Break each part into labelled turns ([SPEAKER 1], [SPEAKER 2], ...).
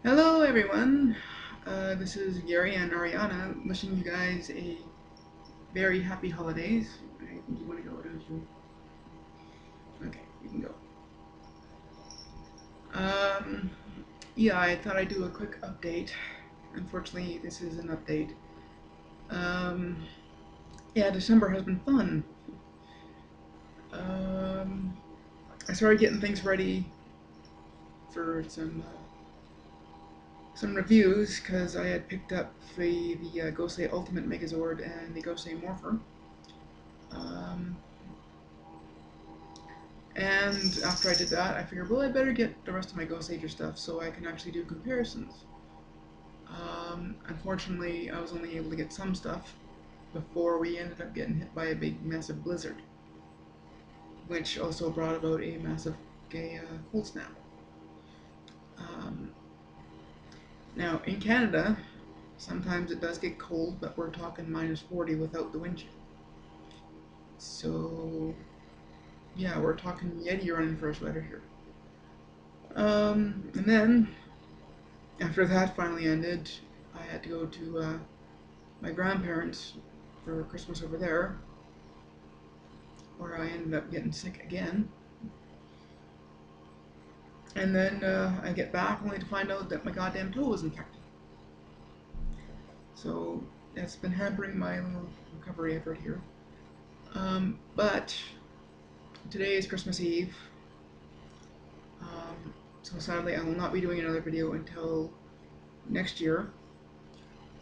[SPEAKER 1] Hello everyone, this is Gary and Ariana wishing you guys a very happy holidays. I think you want to go, don't you? Okay, you can go. Um, yeah, I thought I'd do a quick update. Unfortunately, this is an update. Um, yeah, December has been fun. Um, I started getting things ready for some reviews because I had picked up the Gosei Ultimate Megazord and the Gosei Morpher. Um, And after I did that, I figured, well, I better get the rest of my Ghost Ager stuff so I can actually do comparisons. Unfortunately, I was only able to get some stuff before we ended up getting hit by a big, massive blizzard, which also brought about a massive gay cold snap. Um, Now, in Canada, sometimes it does get cold, but we're talking minus 40 without the wind chill. So, yeah, we're talking Yeti running for a sweater here. And then after that finally ended, I had to go to my grandparents for Christmas over there, where I ended up getting sick again. And then I get back only to find out that my goddamn toe was infected. So that's been hampering my little recovery effort here. But today is Christmas Eve, so sadly I will not be doing another video until next year.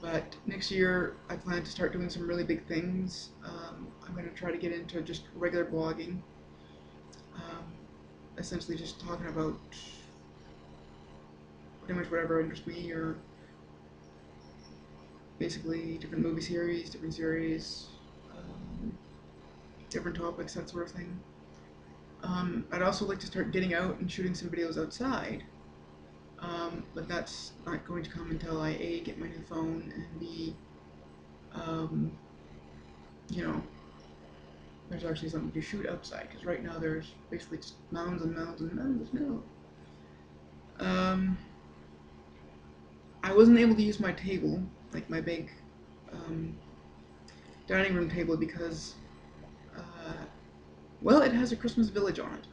[SPEAKER 1] But next year, I plan to start doing some really big things. I'm going to try to get into just regular blogging. Um, Essentially just talking about pretty much whatever interests me, or basically different movie series, different topics, that sort of thing. I'd also like to start getting out and shooting some videos outside. But that's not going to come until I A, get my new phone, and B, um, you know, there's actually something to shoot outside, because right now there's basically just mounds and mounds and mounds of snow. I wasn't able to use my table, like my big um, dining room table, because, well, it has a Christmas village on it.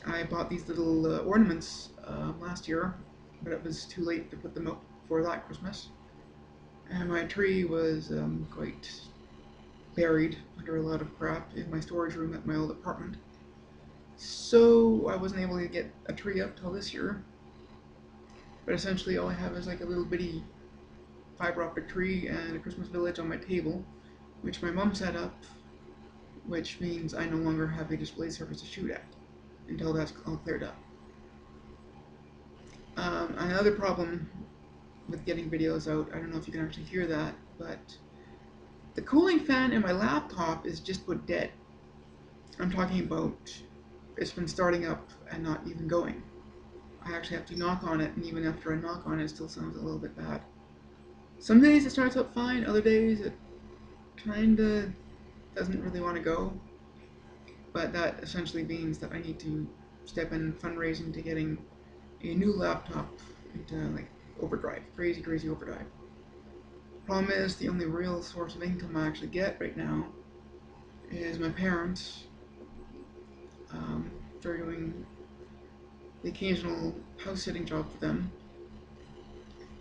[SPEAKER 1] I bought these little ornaments last year, but it was too late to put them up for that Christmas. And my tree was quite buried under a lot of crap in my storage room at my old apartment. So I wasn't able to get a tree up till this year. But essentially all I have is like a little bitty fiber optic tree and a Christmas village on my table, which my mom set up, which means I no longer have a display surface to shoot at until that's all cleared up. Another problem with getting videos out, I don't know if you can actually hear that, but the cooling fan in my laptop is just put dead. I'm talking about it's been starting up and not even going. I actually have to knock on it, and even after I knock on it, it still sounds a little bit bad. Some days it starts up fine, other days it kinda doesn't really want to go. But that essentially means that I need to step in fundraising to getting a new laptop into like overdrive, crazy, crazy overdrive. Problem is, the only real source of income I actually get right now is my parents. They're doing the occasional house sitting job for them.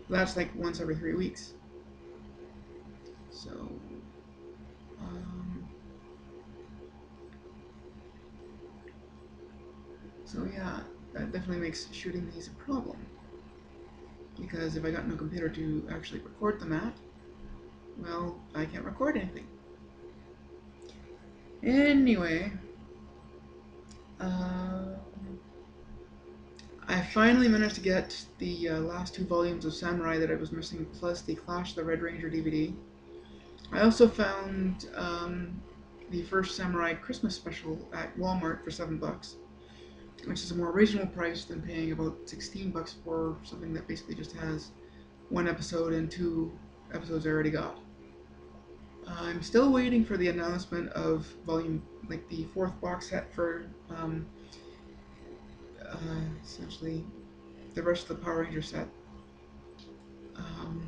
[SPEAKER 1] That's like once every 3 weeks. So, um, so yeah, that definitely makes shooting these a problem. Because if I got no computer to actually record them at, well, I can't record anything. Anyway, uh, I finally managed to get the last 2 volumes of Samurai that I was missing, plus the Clash of the Red Ranger DVD. I also found the first Samurai Christmas special at Walmart for $7, which is a more reasonable price than paying about $16 for something that basically just has 1 episode and 2 episodes I already got. I'm still waiting for the announcement of like the 4th box set for essentially the rest of the Power Ranger set. Um,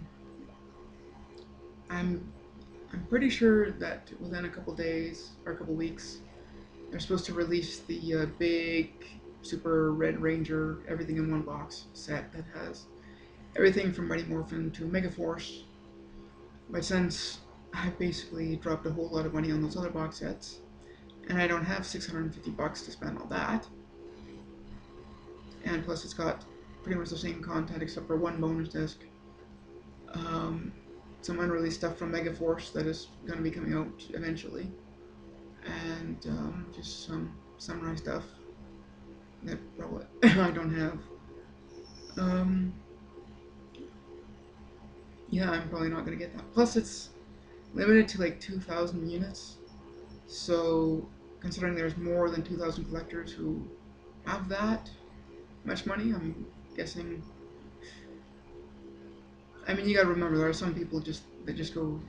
[SPEAKER 1] I'm I'm pretty sure that within a couple days or a couple weeks, they're supposed to release the big Super Red Ranger everything in one box set that has everything from Mighty Morphin to Megaforce. But since I basically dropped a whole lot of money on those other box sets, and I don't have $650 to spend on that, and plus it's got pretty much the same content except for one bonus disc, um, some unreleased stuff from Megaforce that is going to be coming out eventually, and just some samurai stuff that probably I don't have. Um, yeah, I'm probably not going to get that. Plus, it's limited to like 2,000 units, so considering there's more than 2,000 collectors who have that much money, I'm guessing. I mean, you gotta remember there are some people that just go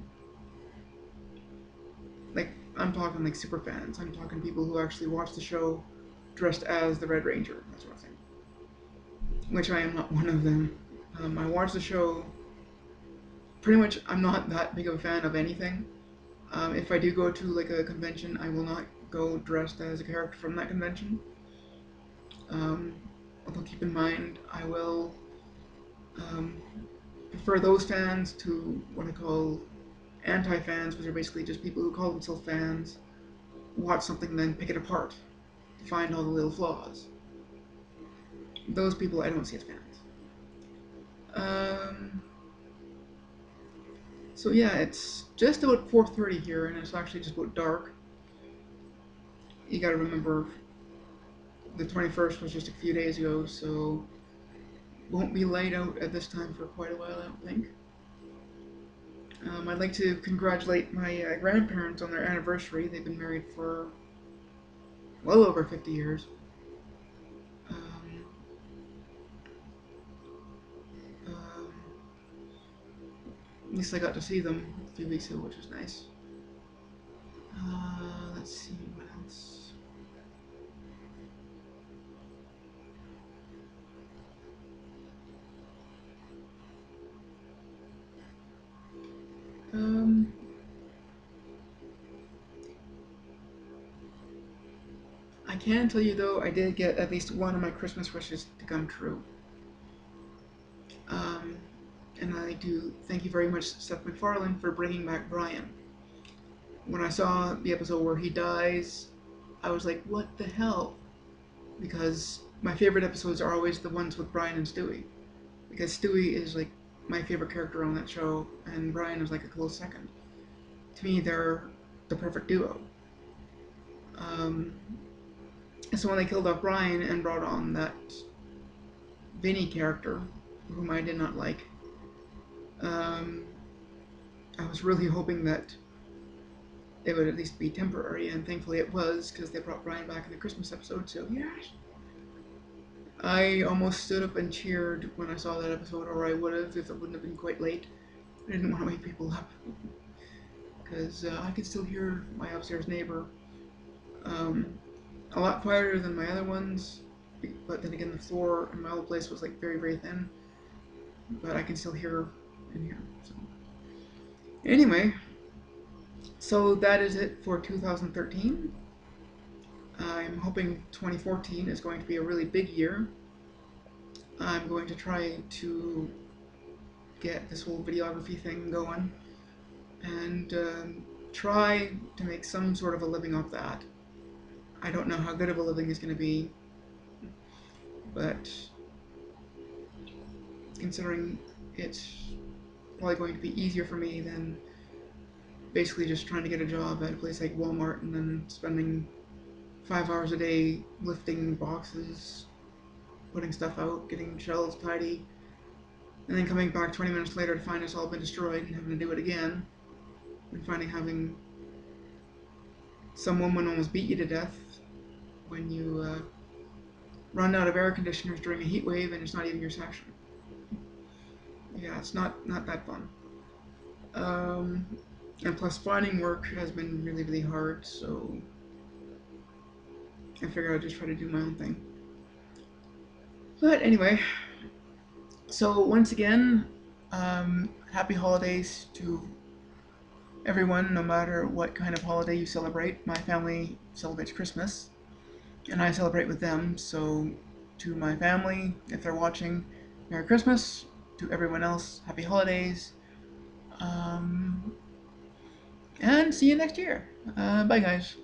[SPEAKER 1] like I'm talking like super fans. I'm talking people who actually watch the show dressed as the Red Ranger, that sort of thing. Which I am not one of them. I watch the show. Pretty much, I'm not that big of a fan of anything. If I do go to like a convention, I will not go dressed as a character from that convention. Um, Although keep in mind, I will um, prefer those fans to what I call anti-fans, which are basically just people who call themselves fans, watch something, then pick it apart to find all the little flaws. Those people I don't see as fans. So yeah, it's just about 4:30 here, and it's actually just about dark. You gotta remember, the 21st was just a few days ago, so won't be light out at this time for quite a while, I don't think. I'd like to congratulate my grandparents on their anniversary. They've been married for well over 50 years. Um, um, at least I got to see them a few weeks ago, which was nice. Let's see, what else? Um, I can tell you though, I did get at least one of my Christmas wishes to come true. Um, and I do thank you very much, Seth MacFarlane, for bringing back Brian. When I saw the episode where he dies, I was like, what the hell? Because my favorite episodes are always the ones with Brian and Stewie. Because Stewie is like my favorite character on that show, and Brian is like a close second. To me, they're the perfect duo. Um, so when they killed off Brian and brought on that Vinny character, whom I did not like, um, I was really hoping that it would at least be temporary, and thankfully it was, because they brought Brian back in the Christmas episode, so yes. I almost stood up and cheered when I saw that episode, or I would have if it wouldn't have been quite late. I didn't want to wake people up, because I could still hear my upstairs neighbor. A lot quieter than my other ones, but then again the floor in my old place was like very, very thin, but I can still hear in here. So. Anyway, so that is it for 2013. I'm hoping 2014 is going to be a really big year. I'm going to try to get this whole videography thing going and try to make some sort of a living off that. I don't know how good of a living is going to be, but considering it's probably going to be easier for me than basically just trying to get a job at a place like Walmart and then spending 5 hours a day lifting boxes, putting stuff out, getting shelves tidy, and then coming back 20 minutes later to find it's all been destroyed and having to do it again, and having some woman almost beat you to death when you run out of air conditioners during a heat wave and it's not even your section. Yeah, it's not that fun. And plus finding work has been really, really hard, so I figured I'd just try to do my own thing. But anyway, So once again, happy holidays to everyone, no matter what kind of holiday you celebrate. My family celebrates Christmas, and I celebrate with them. So to my family, if they're watching, Merry Christmas. To everyone else, Happy Holidays. Um, and see you next year. Bye, guys.